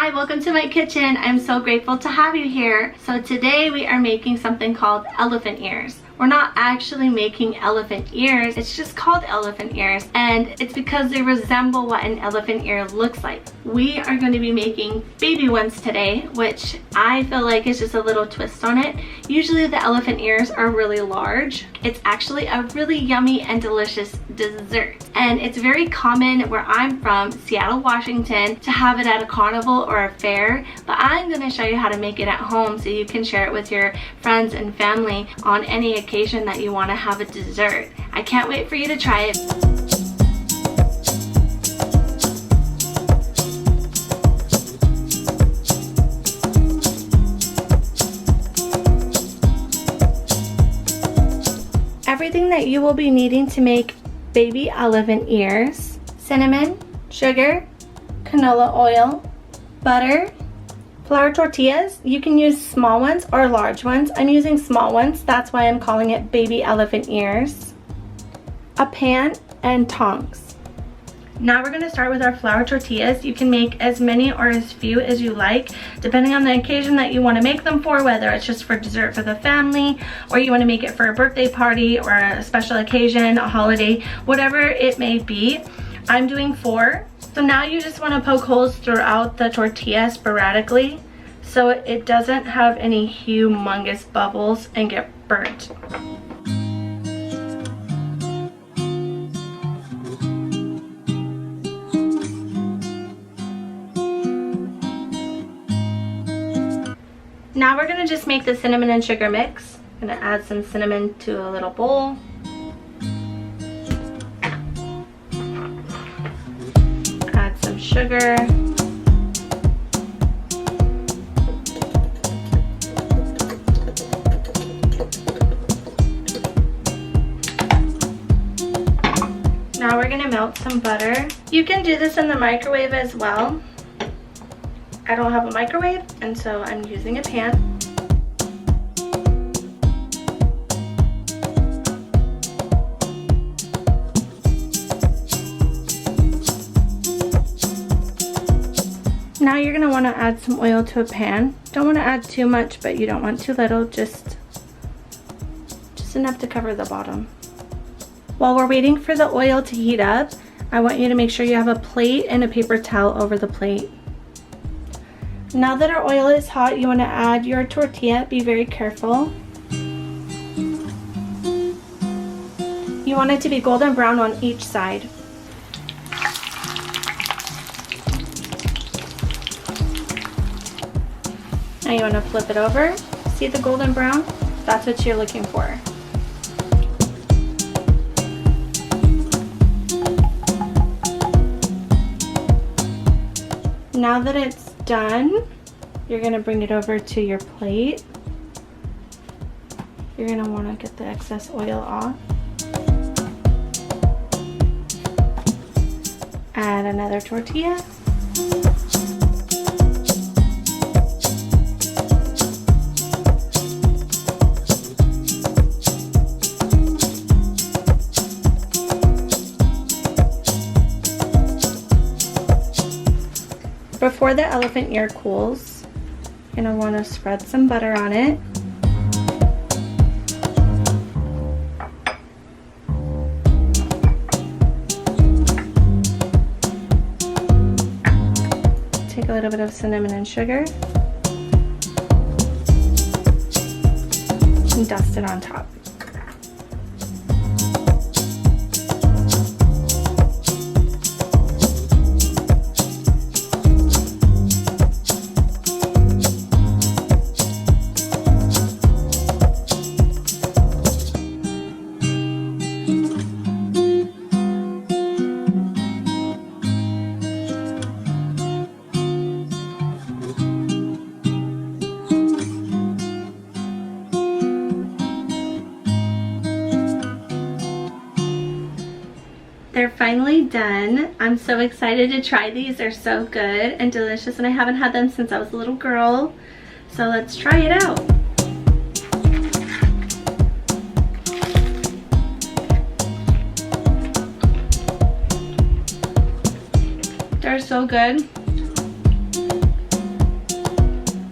Hi, welcome to my kitchen. I'm so grateful to have you here. So today we are making something called elephant ears. We're not actually making elephant ears, it's just called elephant ears, and it's because they resemble what an elephant ear looks like. We are going to be making baby ones today, which I feel like is just a little twist on it. Usually the elephant ears are really large. It's actually a really yummy and delicious dessert, and it's very common where I'm from, Seattle, Washington, to have it at a carnival or a fair, but I'm going to show you how to make it at home so you can share it with your friends and family on any occasion that you want to have a dessert. I can't wait for you to try it. Everything that you will be needing to make baby elephant ears: cinnamon, sugar, canola oil, butter, flour tortillas. You can use small ones or large ones. I'm using small ones, that's why I'm calling it baby elephant ears. A pan and tongs. Now we're going to start with our flour tortillas. You can make as many or as few as you like, depending on the occasion that you want to make them for, whether it's just for dessert for the family, or you want to make it for a birthday party or a special occasion, a holiday, whatever it may be. I'm doing 4. So now you just want to poke holes throughout the tortilla sporadically so it doesn't have any humongous bubbles and get burnt. Now we're going to just make the cinnamon and sugar mix. I'm going to add some cinnamon to a little bowl. Add some sugar. Now we're going to melt some butter. You can do this in the microwave as well. I don't have a microwave, and so I'm using a pan. Now you're going to want to add some oil to a pan. Don't want to add too much, but you don't want too little, just enough to cover the bottom. While we're waiting for the oil to heat up, I want you to make sure you have a plate and a paper towel over the plate. Now that our oil is hot, you want to add your tortilla. Be very careful. You want it to be golden brown on each side. Now you want to flip it over. See the golden brown? That's what you're looking for. Now that it's done, you're going to bring it over to your plate. You're going to want to get the excess oil off. Add another tortilla. Before the elephant ear cools, you're going to want to spread some butter on it. Take a little bit of cinnamon and sugar and dust it on top. They're finally done. I'm so excited to try these. They're so good and delicious, and I haven't had them since I was a little girl. So let's try it out. They're so good.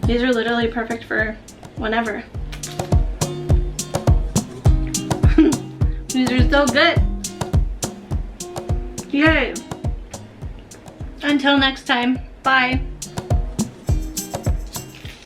These are literally perfect for whenever. These are so good. Yay. Until next time, bye.